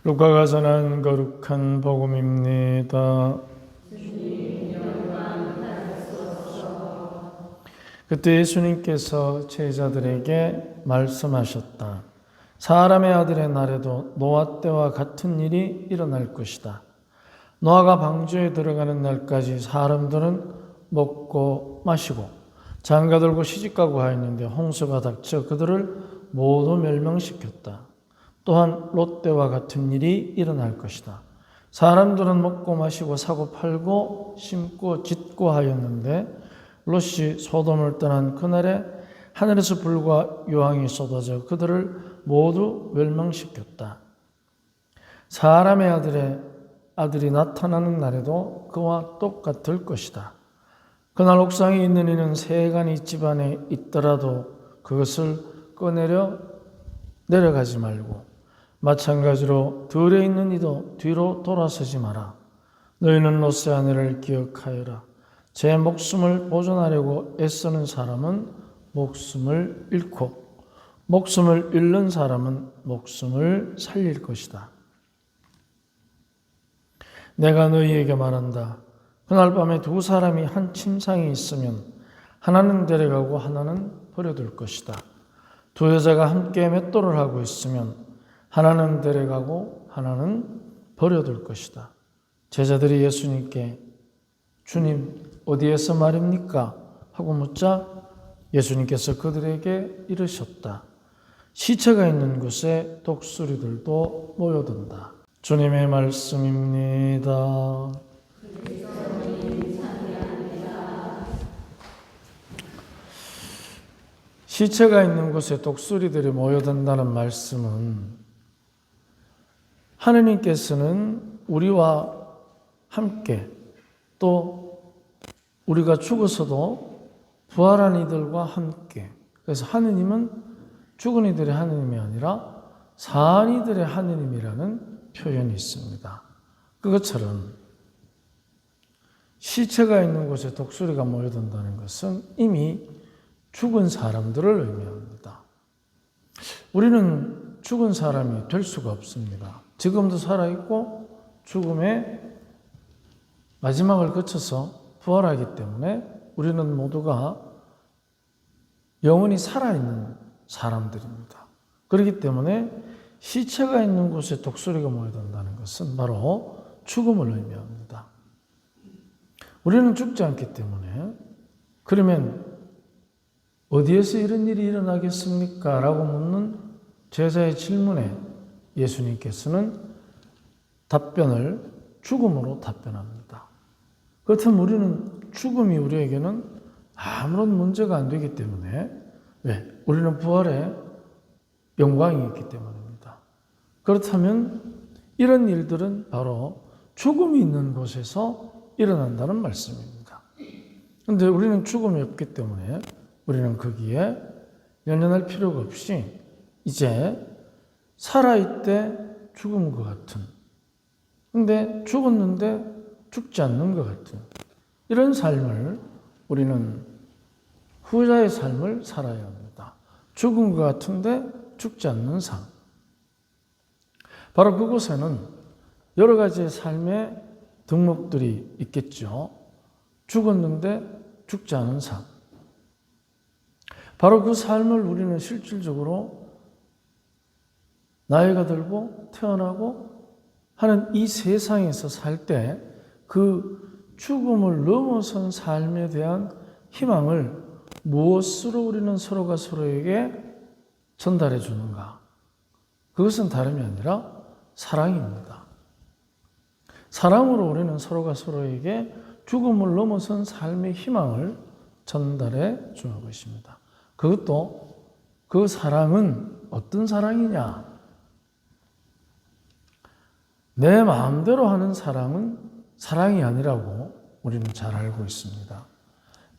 루카가 전한 거룩한 복음입니다. 그때 예수님께서 제자들에게 말씀하셨다. 사람의 아들의 날에도 노아 때와 같은 일이 일어날 것이다. 노아가 방주에 들어가는 날까지 사람들은 먹고 마시고 장가들고 시집가고 하였는데 홍수가 닥쳐 그들을 모두 멸망시켰다. 또한 롯 때와 같은 일이 일어날 것이다. 사람들은 먹고 마시고 사고 팔고 심고 짓고 하였는데 롯이 소돔을 떠난 그날에 하늘에서 불과 유황이 쏟아져 그들을 모두 멸망시켰다. 사람의 아들이 나타나는 날에도 그와 똑같을 것이다. 그날 옥상에 있는 이는 세간이 집안에 있더라도 그것을 꺼내려 내려가지 말고 마찬가지로 들에 있는 이도 뒤로 돌아서지 마라. 너희는 롯의 아내를 기억하여라. 제 목숨을 보존하려고 애쓰는 사람은 목숨을 잃고 목숨을 잃는 사람은 목숨을 살릴 것이다. 내가 너희에게 말한다. 그날 밤에 두 사람이 한 침상에 있으면 하나는 데려가고 하나는 버려둘 것이다. 두 여자가 함께 맷돌을 하고 있으면 하나는 데려가고 하나는 버려둘 것이다. 제자들이 예수님께 주님 어디에서 말입니까? 하고 묻자 예수님께서 그들에게 이르셨다. 시체가 있는 곳에 독수리들도 모여든다. 주님의 말씀입니다. 시체가 있는 곳에 독수리들이 모여든다는 말씀은 하느님께서는 우리와 함께 또 우리가 죽어서도 부활한 이들과 함께, 그래서 하느님은 죽은 이들의 하느님이 아니라 산 이들의 하느님이라는 표현이 있습니다. 그것처럼 시체가 있는 곳에 독수리가 모여든다는 것은 이미 죽은 사람들을 의미합니다. 우리는 죽은 사람이 될 수가 없습니다. 지금도 살아있고 죽음의 마지막을 거쳐서 부활하기 때문에 우리는 모두가 영원히 살아있는 사람들입니다. 그렇기 때문에 시체가 있는 곳에 독수리가 모여든다는 것은 바로 죽음을 의미합니다. 우리는 죽지 않기 때문에 그러면 어디에서 이런 일이 일어나겠습니까? 라고 묻는 제자의 질문에 예수님께서는 답변을 죽음으로 답변합니다. 그렇다면 우리는 죽음이 우리에게는 아무런 문제가 안 되기 때문에 왜? 우리는 부활의 영광이 있기 때문입니다. 그렇다면 이런 일들은 바로 죽음이 있는 곳에서 일어난다는 말씀입니다. 그런데 우리는 죽음이 없기 때문에 우리는 거기에 연연할 필요가 없이 이제 살아있되 죽은 것 같은, 근데 죽었는데 죽지 않는 것 같은 이런 삶을 우리는 후자의 삶을 살아야 합니다. 죽은 것 같은데 죽지 않는 삶. 바로 그곳에는 여러 가지의 삶의 덕목들이 있겠죠. 죽었는데 죽지 않은 삶. 바로 그 삶을 우리는 실질적으로 나이가 들고 태어나고 하는 이 세상에서 살 때 그 죽음을 넘어선 삶에 대한 희망을 무엇으로 우리는 서로가 서로에게 전달해 주는가? 그것은 다름이 아니라 사랑입니다. 사랑으로 우리는 서로가 서로에게 죽음을 넘어선 삶의 희망을 전달해 주는 것입니다. 그것도 그 사랑은 어떤 사랑이냐? 내 마음대로 하는 사랑은 사랑이 아니라고 우리는 잘 알고 있습니다.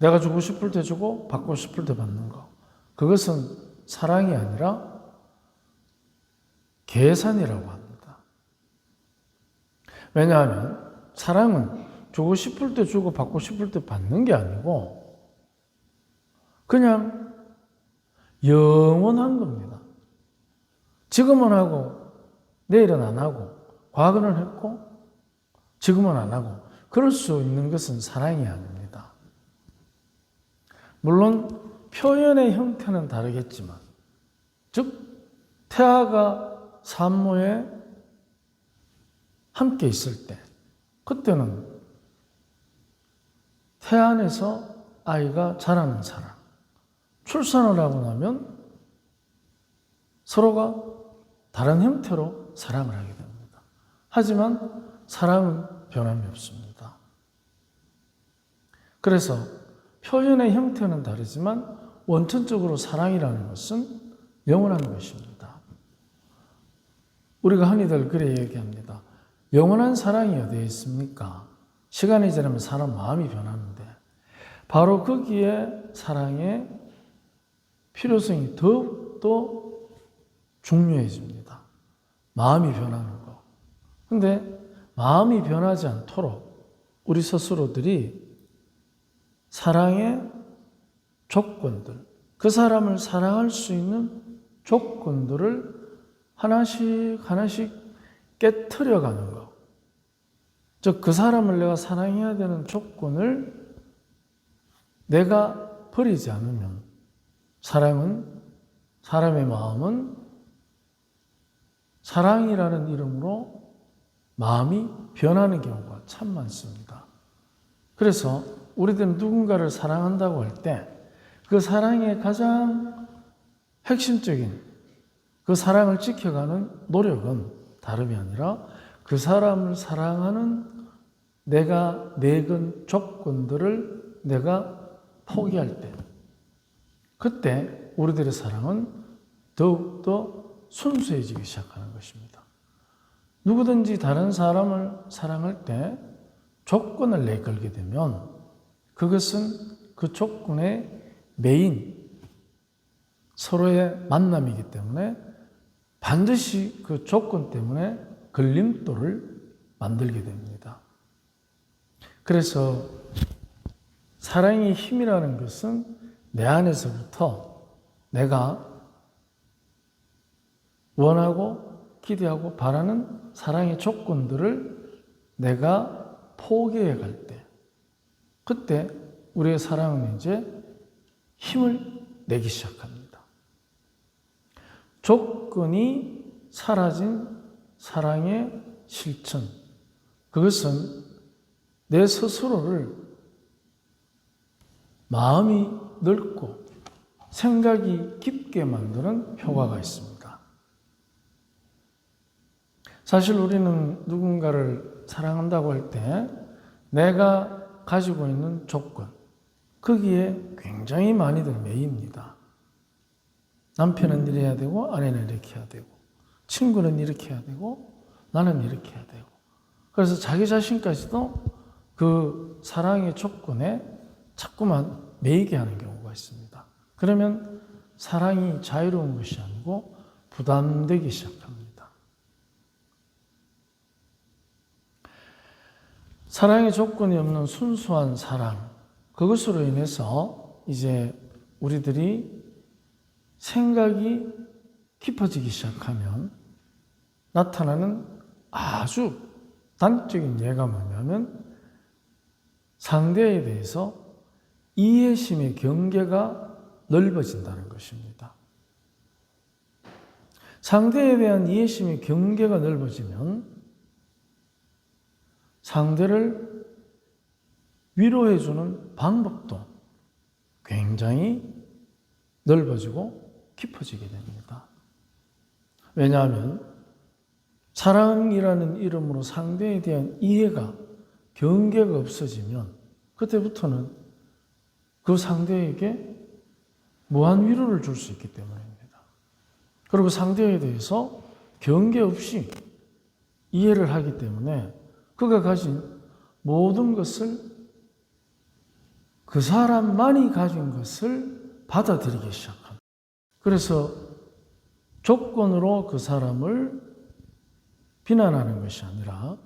내가 주고 싶을 때 주고 받고 싶을 때 받는 거. 그것은 사랑이 아니라 계산이라고 합니다. 왜냐하면 사랑은 주고 싶을 때 주고 받고 싶을 때 받는 게 아니고 그냥 영원한 겁니다. 지금은 하고 내일은 안 하고 과거는 했고 지금은 안 하고 그럴 수 있는 것은 사랑이 아닙니다. 물론 표현의 형태는 다르겠지만, 즉 태아가 산모에 함께 있을 때, 그때는 태아 안에서 아이가 자라는 사랑, 출산을 하고 나면 서로가 다른 형태로 사랑을 하게 됩니다. 하지만 사랑은 변함이 없습니다. 그래서 표현의 형태는 다르지만 원천적으로 사랑이라는 것은 영원한 것입니다. 우리가 흔히들 그래 얘기합니다. 영원한 사랑이 어디에 있습니까? 시간이 지나면 사람 마음이 변하는데 바로 거기에 사랑의 필요성이 더욱더 중요해집니다. 마음이 변하는 거. 근데 마음이 변하지 않도록 우리 스스로들이 사랑의 조건들, 그 사람을 사랑할 수 있는 조건들을 하나씩 깨트려가는 것. 즉, 그 사람을 내가 사랑해야 되는 조건을 내가 버리지 않으면 사람의 마음은 사랑이라는 이름으로 마음이 변하는 경우가 참 많습니다. 그래서 우리들은 누군가를 사랑한다고 할 때 그 사랑의 가장 핵심적인 그 사랑을 지켜가는 노력은 다름이 아니라 그 사람을 사랑하는 내가 내건 조건들을 내가 포기할 때, 그때 우리들의 사랑은 더욱더 순수해지기 시작하는 것입니다. 누구든지 다른 사람을 사랑할 때 조건을 내걸게 되면 그것은 그 조건의 메인, 서로의 만남이기 때문에 반드시 그 조건 때문에 걸림돌을 만들게 됩니다. 그래서 사랑의 힘이라는 것은 내 안에서부터 내가 원하고 기대하고 바라는 사랑의 조건들을 내가 포기해 갈 때, 그때 우리의 사랑은 이제 힘을 내기 시작합니다. 조건이 사라진 사랑의 실천, 그것은 내 스스로를 마음이 넓고 생각이 깊게 만드는 효과가 있습니다. 사실 우리는 누군가를 사랑한다고 할 때 내가 가지고 있는 조건, 거기에 굉장히 많이들 매입니다. 남편은 이래야 되고 아내는 이렇게 해야 되고 친구는 이렇게 해야 되고 나는 이렇게 해야 되고, 그래서 자기 자신까지도 그 사랑의 조건에 자꾸만 매이게 하는 경우가 있습니다. 그러면 사랑이 자유로운 것이 아니고 부담되기 시작합니다. 사랑의 조건이 없는 순수한 사랑, 그것으로 인해서 이제 우리들이 생각이 깊어지기 시작하면 나타나는 아주 단적인 예가 뭐냐면 상대에 대해서 이해심의 경계가 넓어진다는 것입니다. 상대에 대한 이해심의 경계가 넓어지면 상대를 위로해주는 방법도 굉장히 넓어지고 깊어지게 됩니다. 왜냐하면 사랑이라는 이름으로 상대에 대한 이해가, 경계가 없어지면 그때부터는 그 상대에게 무한 위로를 줄 수 있기 때문입니다. 그리고 상대에 대해서 경계 없이 이해를 하기 때문에 그가 가진 모든 것을, 그 사람만이 가진 것을 받아들이기 시작합니다. 그래서 조건으로 그 사람을 비난하는 것이 아니라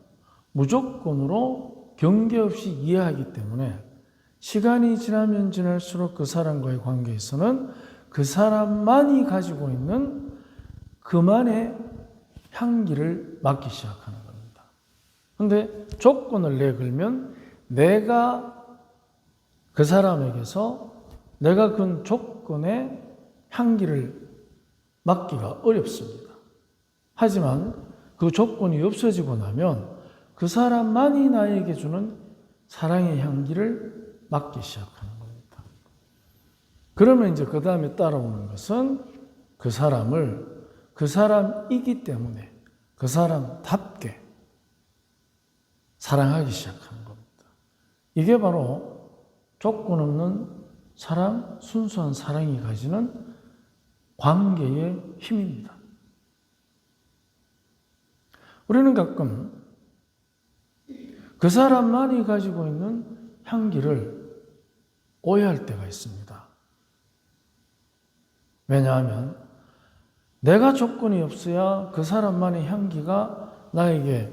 무조건으로 경계 없이 이해하기 때문에 시간이 지나면 지날수록 그 사람과의 관계에서는 그 사람만이 가지고 있는 그만의 향기를 맡기 시작하는 겁니다. 그런데 조건을 내걸면 내가 그 사람에게서 내가 그 조건에 향기를 맡기가 어렵습니다. 하지만 그 조건이 없어지고 나면 그 사람만이 나에게 주는 사랑의 향기를 맡기 시작하는 겁니다. 그러면 이제 그 다음에 따라오는 것은 그 사람을 그 사람이기 때문에 그 사람답게 사랑하기 시작하는 겁니다. 이게 바로 조건 없는 사랑, 순수한 사랑이 가지는 관계의 힘입니다. 우리는 가끔 그 사람만이 가지고 있는 향기를 오해할 때가 있습니다. 왜냐하면 내가 조건이 없어야 그 사람만의 향기가 나에게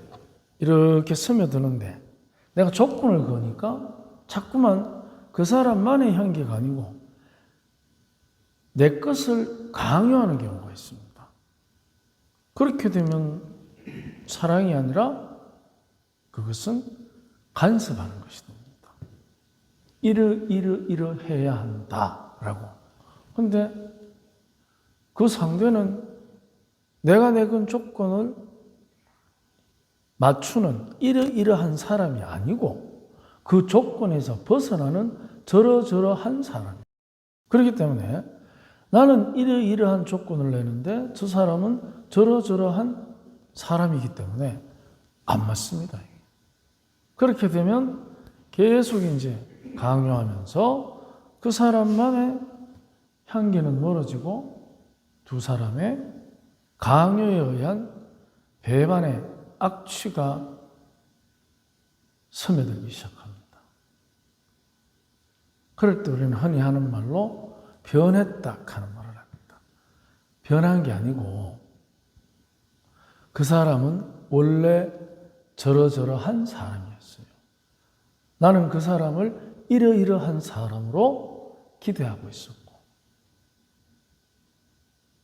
이렇게 스며드는데 내가 조건을 거니까 자꾸만 그 사람만의 향기가 아니고 내 것을 강요하는 경우가 있습니다. 그렇게 되면 사랑이 아니라 그것은 간섭하는 것이 됩니다. 이러 해야 한다라고. 그런데 그 상대는 내가 내건 조건을 맞추는 이러한 사람이 아니고 그 조건에서 벗어나는 저러저러한 사람이에요. 그렇기 때문에 나는 이러한 조건을 내는데 저 사람은 저러저러한 사람이기 때문에 안 맞습니다. 그렇게 되면 계속 이제 강요하면서 그 사람만의 향기는 멀어지고 두 사람의 강요에 의한 배반의 악취가 스며들기 시작합니다. 그럴 때 우리는 흔히 하는 말로 변했다 하는 말을 합니다. 변한 게 아니고 그 사람은 원래 저러저러한 사람이었어요. 나는 그 사람을 이러이러한 사람으로 기대하고 있었고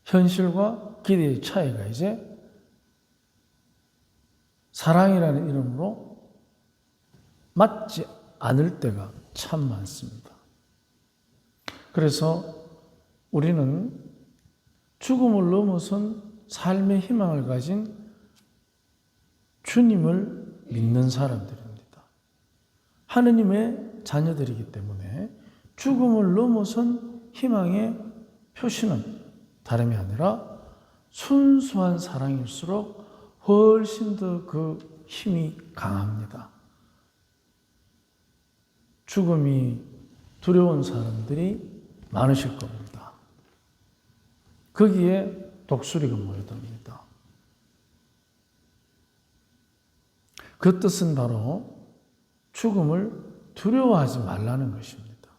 현실과 기대의 차이가 이제 사랑이라는 이름으로 맞지 않을 때가 참 많습니다. 그래서 우리는 죽음을 넘어선 삶의 희망을 가진 주님을 믿는 사람들입니다. 하느님의 자녀들이기 때문에 죽음을 넘어선 희망의 표시는 다름이 아니라 순수한 사랑일수록 훨씬 더 그 힘이 강합니다. 죽음이 두려운 사람들이 많으실 겁니다. 거기에 독수리가 모여듭니다. 그 뜻은 바로 죽음을 두려워하지 말라는 것입니다.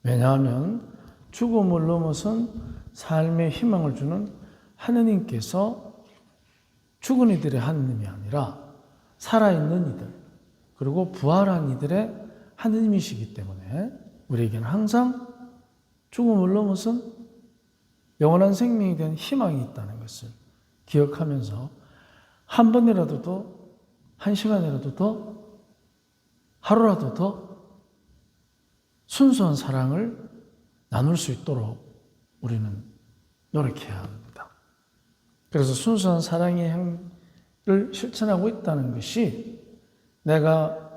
왜냐하면 죽음을 넘어선 삶의 희망을 주는 하느님께서 죽은 이들의 하느님이 아니라 살아있는 이들 그리고 부활한 이들의 하느님이시기 때문에 우리에게는 항상 죽음을 넘어선 영원한 생명에 대한 희망이 있다는 것을 기억하면서 한 번이라도 더, 한 시간이라도 더, 하루라도 더 순수한 사랑을 나눌 수 있도록 우리는 노력해야 합니다. 그래서 순수한 사랑의 향을 실천하고 있다는 것이 내가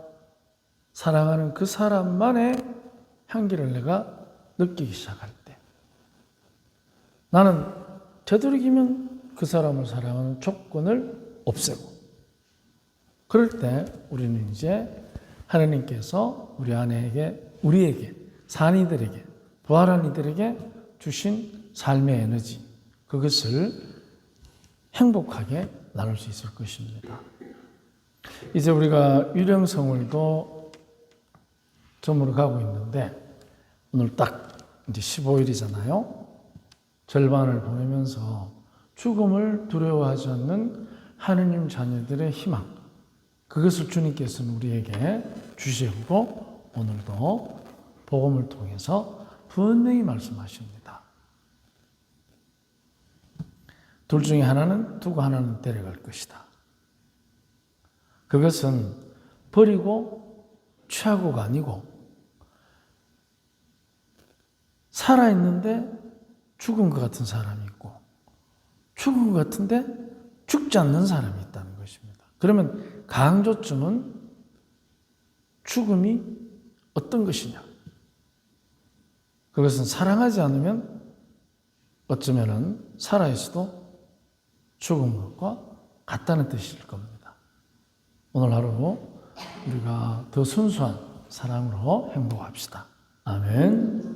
사랑하는 그 사람만의 향기를 내가 느끼기 시작할 때 나는 되도록이면 그 사람을 사랑하는 조건을 없애고 그럴 때 우리는 이제 하나님께서 우리 안에게 우리에게 산 이들에게 부활한 이들에게 주신 삶의 에너지 그것을 행복하게 나눌 수 있을 것입니다. 이제 우리가 유령성월도 저물어 가고 있는데 오늘 딱 이제 15일이잖아요. 절반을 보내면서 죽음을 두려워하지 않는 하느님 자녀들의 희망 그것을 주님께서는 우리에게 주시고 오늘도 복음을 통해서 분명히 말씀하십니다. 둘 중에 하나는 두고 하나는 데려갈 것이다. 그것은 버리고 취하고가 아니고 살아있는데 죽은 것 같은 사람이 있고 죽은 것 같은데 죽지 않는 사람이 있다는 것입니다. 그러면 가항조점은 죽음이 어떤 것이냐? 그것은 사랑하지 않으면 어쩌면은 살아있어도 죽은 것과 같다는 뜻일 겁니다. 오늘 하루 우리가 더 순수한 사랑으로 행복합시다. 아멘.